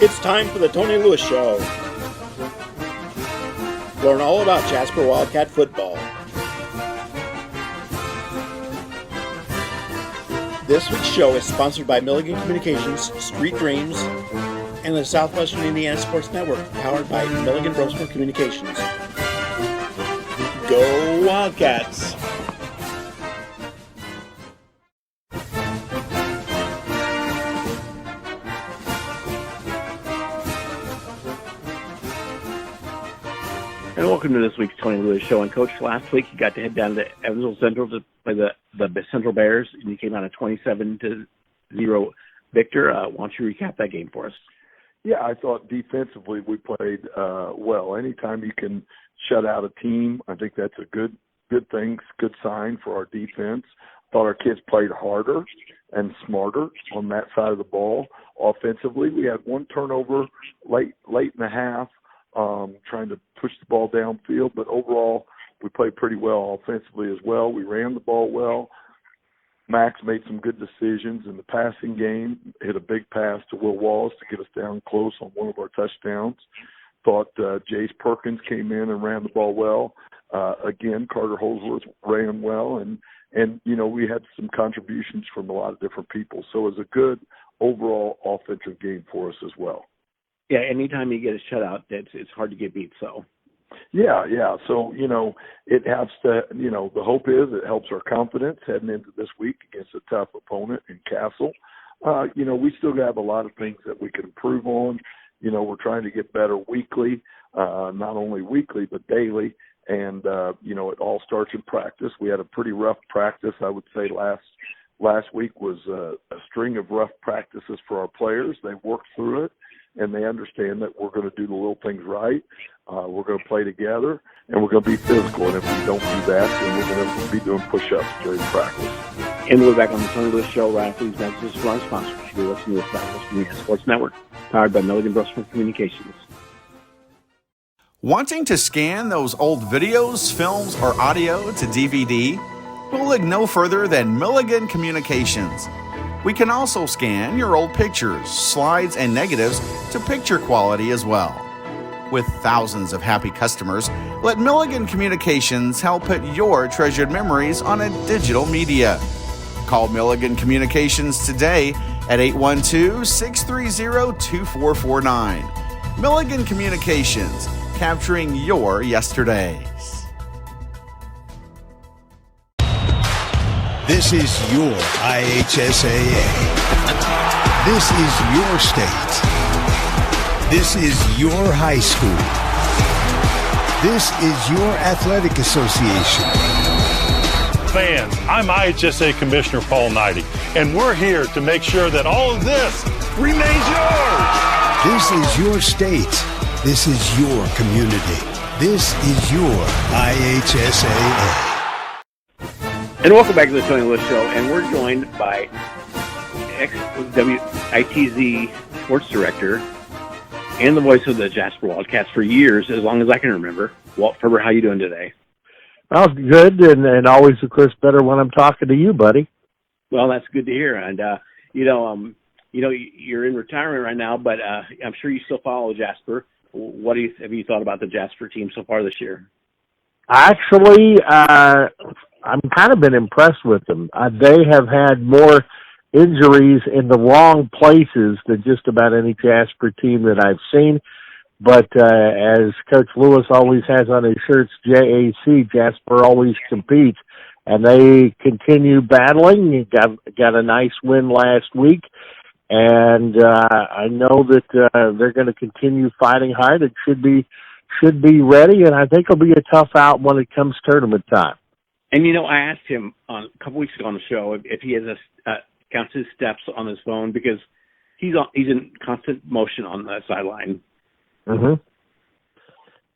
It's time for the Tony Lewis Show. Learn all about Jasper Wildcat football. This week's show is sponsored by Milligan Communications, Street Dreams, and the Southwestern Indiana Sports Network, powered by Milligan Brosman Communications. Go Wildcats! And welcome to this week's Tony Lewis Show. And Coach, last week you got to head down to Evansville Central to play the Central Bears, and you came out a 27-0 victor. Why don't you recap that game for us? Yeah, I thought defensively we played well. Anytime you can shut out a team, I think that's a good thing, good sign for our defense. I thought our kids played harder and smarter on that side of the ball. Offensively, we had one turnover late in the half, trying to push the ball downfield, but overall we played pretty well offensively as well. We ran the ball well. Max made some good decisions in the passing game, hit a big pass to Will Wallace to get us down close on one of our touchdowns. Thought Jace Perkins came in and ran the ball well. Again, Carter Holsworth ran well, and you know, we had some contributions from a lot of different people. So it was a good overall offensive game for us as well. Yeah, anytime you get a shutout, it's hard to get beat. So. Yeah. So, you know, it has to, you know, the hope is it helps our confidence heading into this week against a tough opponent in Castle. You know, we still have a lot of things that we can improve on. You know, we're trying to get better weekly, not only weekly, but daily. And, you know, it all starts in practice. We had a pretty rough practice. I would say last week was a string of rough practices for our players. They worked through it, and they understand that we're going to do the little things right. We're going to play together, and we're going to be physical. And if we don't do that, then we're going to be doing push-ups during practice. And we're back on the Tony Lewis Show right after these messages from our sponsors. You're listening to the Southwest Indiana Sports Network, powered by Milligan Brosman Communications. Wanting to scan those old videos, films, or audio to DVD? We'll look no further than Milligan Communications. We can also scan your old pictures, slides, and negatives to picture quality as well. With thousands of happy customers, let Milligan Communications help put your treasured memories on a digital media. Call Milligan Communications today at 812-630-2449. Milligan Communications, capturing your yesterdays. This is your IHSAA. This is your state. This is your high school. This is your athletic association. Fans, I'm IHSA Commissioner Paul Knighty, and we're here to make sure that all of this remains yours. This is your state. This is your community. This is your IHSAA. And welcome back to the Tony Lewis Show, and we're joined by ex-WITZ sports director and the voice of the Jasper Wildcats for years, as long as I can remember. Walt Ferber, how you doing today? Well, good, and always, of course, better when I'm talking to you, buddy. Well, that's good to hear. And you're in retirement right now, but I'm sure you still follow Jasper. What have you thought about the Jasper team so far this year? Actually, I'm kind of been impressed with them. They have had more injuries in the wrong places than just about any Jasper team that I've seen. But as Coach Lewis always has on his shirts, JAC, Jasper always competes, and they continue battling. Got a nice win last week, and I know that they're going to continue fighting hard. It should be ready, and I think it'll be a tough out when it comes tournament time. And I asked him a couple weeks ago on the show if he has counts his steps on his phone, because he's in constant motion on the sideline. Mm-hmm.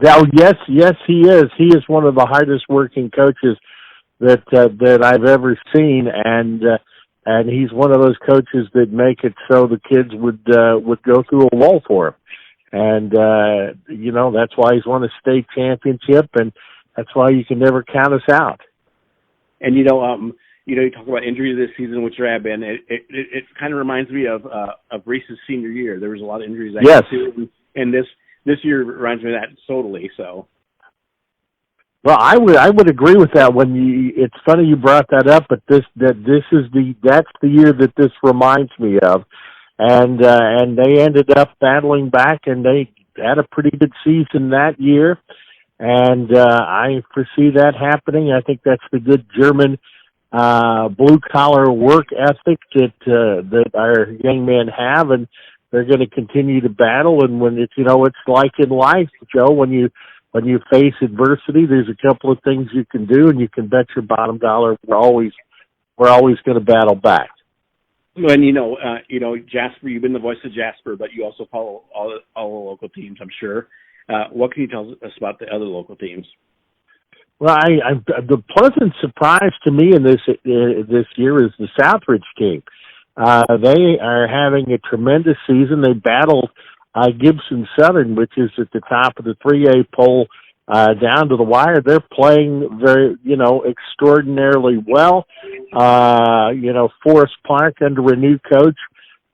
Now, yes, he is. He is one of the hardest working coaches that I've ever seen, and he's one of those coaches that make it so the kids would go through a wall for him. And that's why he's won a state championship, and that's why you can never count us out. And you talk about injuries this season, which there have been. It kind of reminds me of Reese's senior year. There was a lot of injuries that yes. year too, and this year reminds me of that totally. So. Well, I would agree with that. It's funny you brought that up, but that's the year that this reminds me of, and they ended up battling back, and they had a pretty good season that year, and I foresee that happening. I think that's the good German blue collar work ethic that our young men have, and they're going to continue to battle. And when it's like in life, Joe, when you face adversity, there's a couple of things you can do, and you can bet your bottom dollar we're always going to battle back. And Jasper, you've been the voice of Jasper, but you also follow all the local teams, I'm sure. What can you tell us about the other local teams? Well, the pleasant surprise to me in this year is the Southridge team. They are having a tremendous season. They battled Gibson Southern, which is at the top of the 3A poll, down to the wire. They're playing very, extraordinarily well. Forest Park under a new coach,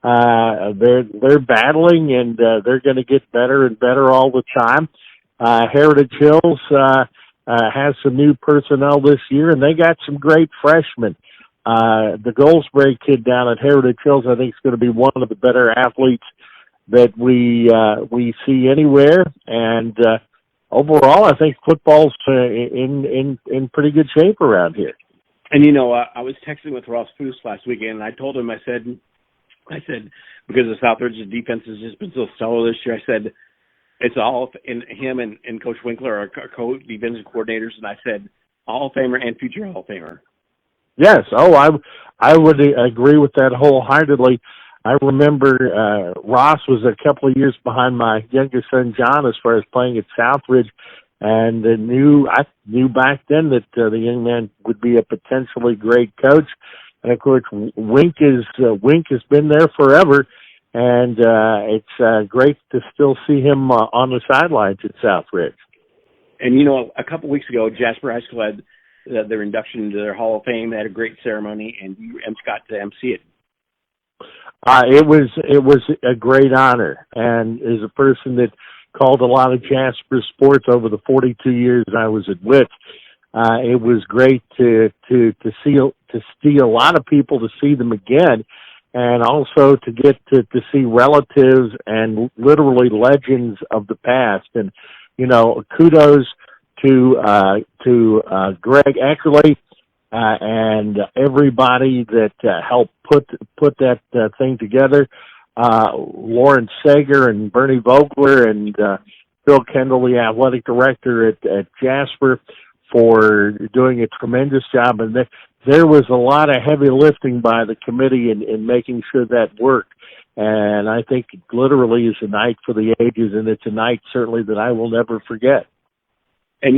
they're battling, and they're going to get better and better all the time. Heritage Hills has some new personnel this year, and they got some great freshmen. The Goldsberry kid down at Heritage Hills, I think, is going to be one of the better athletes that we see anywhere, and overall, I think football's in pretty good shape around here. And I was texting with Ross Foose last weekend, and I told him, I said because the Southridge's defense has just been so stellar this year, I said it's all in him and Coach Winkler, our co-defensive coordinators, and I said Hall of Famer and future Hall of Famer. Yes, I would agree with that wholeheartedly. I remember Ross was a couple of years behind my youngest son John as far as playing at Southridge, and I knew back then that the young man would be a potentially great coach. And of course, Wink has been there forever, and it's great to still see him on the sidelines at Southridge. And a couple weeks ago, Jasper High School had their induction into their Hall of Fame. They had a great ceremony, and you got to MC it. It was a great honor, and as a person that called a lot of Jasper sports over the 42 years I was at WIT, it was great to see a lot of people, to see them again, and also to get to see relatives and literally legends of the past. And kudos to Greg Eckerly and everybody that helped put that thing together. Lauren Sager and Bernie Vogler and Phil Kendall, the athletic director at Jasper, for doing a tremendous job. And there was a lot of heavy lifting by the committee in making sure that worked. And I think it literally is a night for the ages, and it's a night certainly that I will never forget. And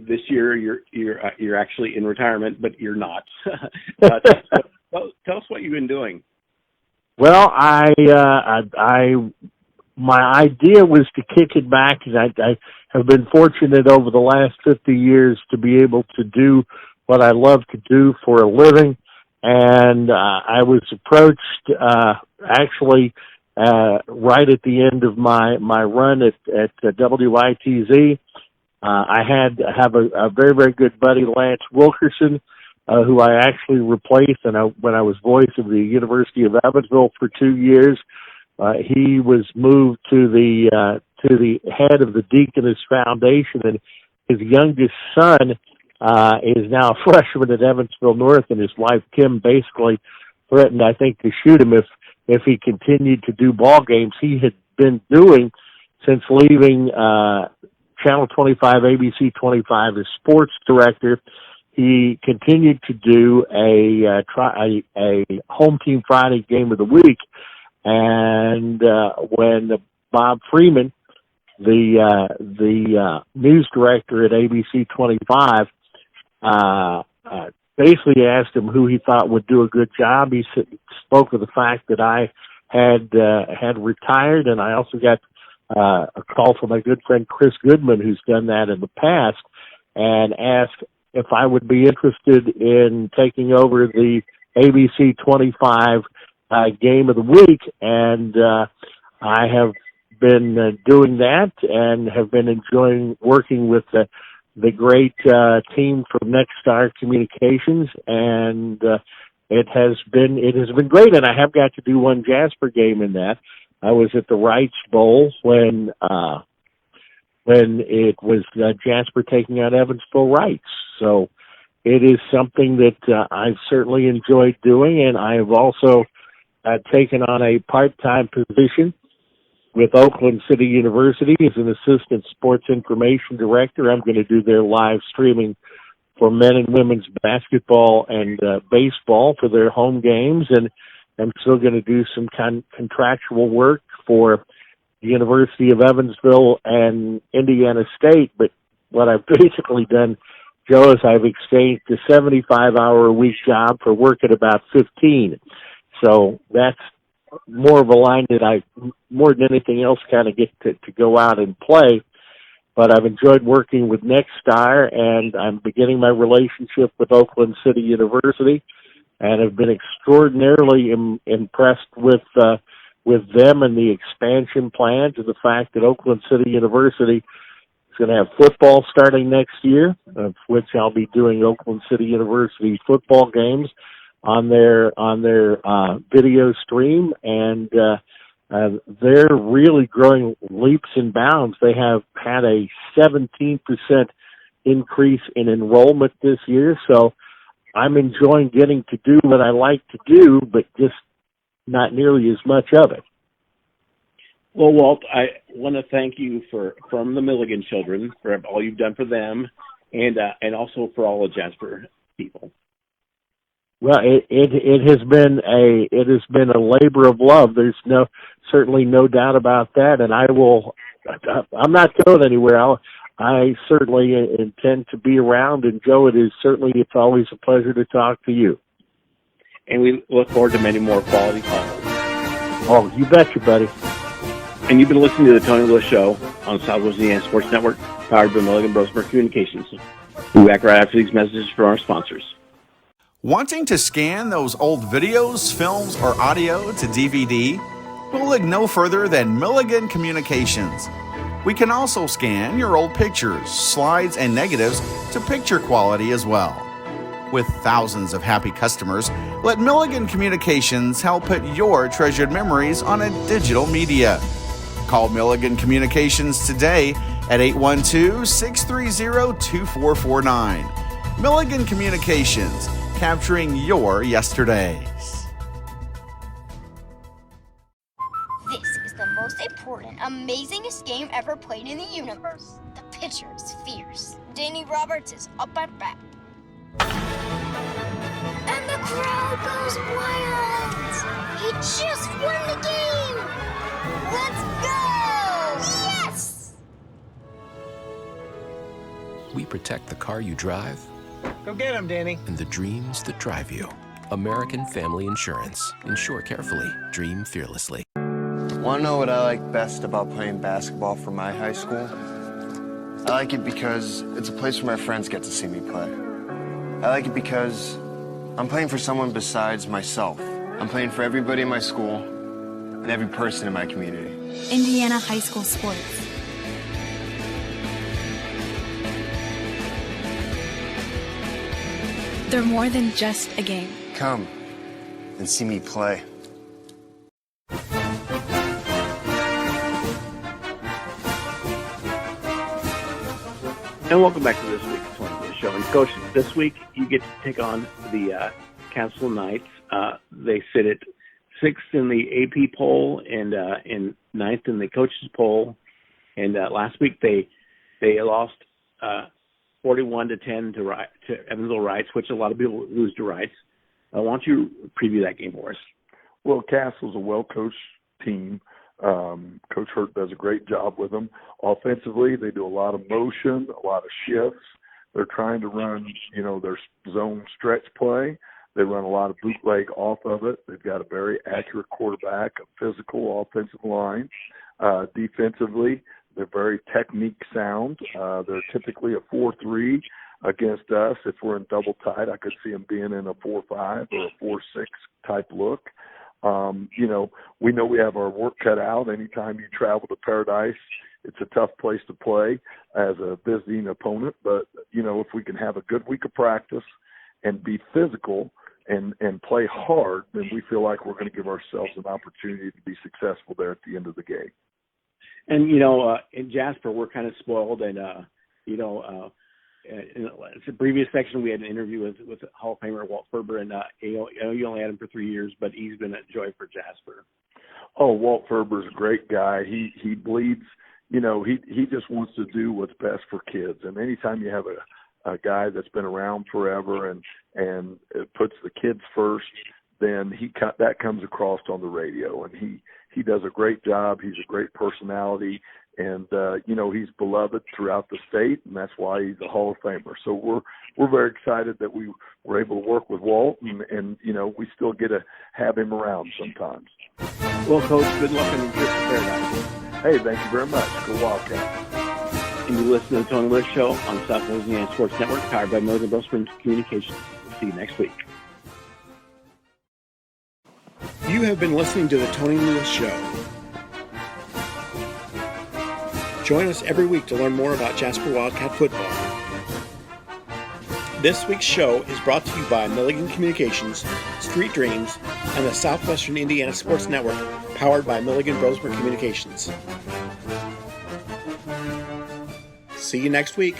this year you're actually in retirement, but you're not. Tell us what you've been doing. Well, my idea was to kick it back, and I have been fortunate over the last 50 years to be able to do what I love to do for a living. And I was approached actually right at the end of my run at WITZ. I have a very, very good buddy, Lance Wilkerson, who I actually replaced when I was voice of the University of Evansville for 2 years. He was moved to the head of the Deaconess Foundation, and his youngest son is now a freshman at Evansville North, and his wife Kim basically threatened, I think, to shoot him if he continued to do ball games. He had been doing since leaving Channel 25, ABC 25 as sports director. He continued to do a home team Friday game of the week, and when Bob Freeman, the news director at ABC 25, basically asked him who he thought would do a good job, he spoke of the fact that I had retired, and I also got a call from my good friend Chris Goodman, who's done that in the past, and asked if I would be interested in taking over the ABC 25 game of the week, and I have been doing that and have been enjoying working with the great team from Next Star Communications, and it has been great. And I have got to do one Jasper game in that. I was at the Wrights Bowl when it was Jasper taking out Evansville Wrights. So it is something that I've certainly enjoyed doing, and I have also taken on a part-time position with Oakland City University as an assistant sports information director. I'm going to do their live streaming for men and women's basketball and baseball for their home games, and I'm still going to do some contractual work for the University of Evansville and Indiana State. But what I've basically done, Joe, is I've exchanged a 75-hour-a-week job for work at about 15. So that's more of a line that I, more than anything else, kind of get to go out and play. But I've enjoyed working with Next Star, and I'm beginning my relationship with Oakland City University, and have been extraordinarily impressed with them and the expansion plans, and the fact that Oakland City University is going to have football starting next year, of which I'll be doing Oakland City University football games on their video stream, and they're really growing leaps and bounds. They have had a 17% increase in enrollment this year, so I'm enjoying getting to do what I like to do, but just not nearly as much of it. Well, Walt, I want to thank you from the Milligan children for all you've done for them, and also for all the Jasper people. Well, it has been a labor of love. There's certainly no doubt about that, and I'm not going anywhere. I certainly intend to be around, and Joe, it's always a pleasure to talk to you. And we look forward to many more quality calls. Oh, you betcha, buddy. And you've been listening to the Tony Lewis Show on Southwest Indiana Sports Network, powered by Milligan Brosmer Communications. We'll be back right after these messages from our sponsors. Wanting to scan those old videos, films, or audio to DVD? We'll look no further than Milligan Communications. We can also scan your old pictures, slides, and negatives to picture quality as well. With thousands of happy customers, let Milligan Communications help put your treasured memories on a digital media. Call Milligan Communications today at 812-630-2449. Milligan Communications, capturing your yesterdays. This is the most important, amazingest game ever played in the universe. The pitcher is fierce. Danny Roberts is up at bat. And the crowd goes wild! He just won the game! Let's go! Yes! We protect the car you drive. Go get him, Danny. And the dreams that drive you. American Family Insurance. Insure carefully. Dream fearlessly. Want to know what I like best about playing basketball for my high school? I like it because it's a place where my friends get to see me play. I like it because I'm playing for someone besides myself. I'm playing for everybody in my school and every person in my community. Indiana High School Sports. They're more than just a game. Come and see me play. And welcome back to this week's Tony Lewis Show. And Coach, this week you get to take on the Castle Knights. They sit at 6th in the AP poll and in 9th in the coaches poll. And last week they lost 41-10 to Evansville Wrights, which a lot of people lose to Wrights. Why don't you preview that game for us? Well, Castle's a well-coached team. Coach Hurt does a great job with them. Offensively, they do a lot of motion, a lot of shifts. They're trying to run, their zone stretch play. They run a lot of bootleg off of it. They've got a very accurate quarterback, a physical offensive line. Defensively, they're very technique sound. They're typically a 4-3 against us. If we're in double tight, I could see them being in a 4-5 or a 4-6 type look. We know we have our work cut out. Anytime you travel to Paradise, it's a tough place to play as a visiting opponent. But, if we can have a good week of practice and be physical and play hard, then we feel like we're going to give ourselves an opportunity to be successful there at the end of the game. And, in Jasper, we're kind of spoiled. And, in the previous section, we had an interview with Hall of Famer Walt Ferber. And you only had him for 3 years, but he's been a joy for Jasper. Oh, Walt Ferber's a great guy. He bleeds. He just wants to do what's best for kids. And anytime you have a guy that's been around forever and it puts the kids first, then that comes across on the radio. And he does a great job. He's a great personality. And, he's beloved throughout the state, and that's why he's a Hall of Famer. So we're very excited that we were able to work with Walt, and we still get to have him around sometimes. Well, Coach, good luck on your trip to Paradise. Hey, thank you very much. Go Wildcats. And you listen to the Tony Lewis Show on South Louisiana Sports Network, powered by Milligan Bell Springs Communications. We'll see you next week. You have been listening to the Tony Lewis Show. Join us every week to learn more about Jasper Wildcat football. This week's show is brought to you by Milligan Communications, Street Dreams, and the Southwestern Indiana Sports Network, powered by Milligan Brosmer Communications. See you next week.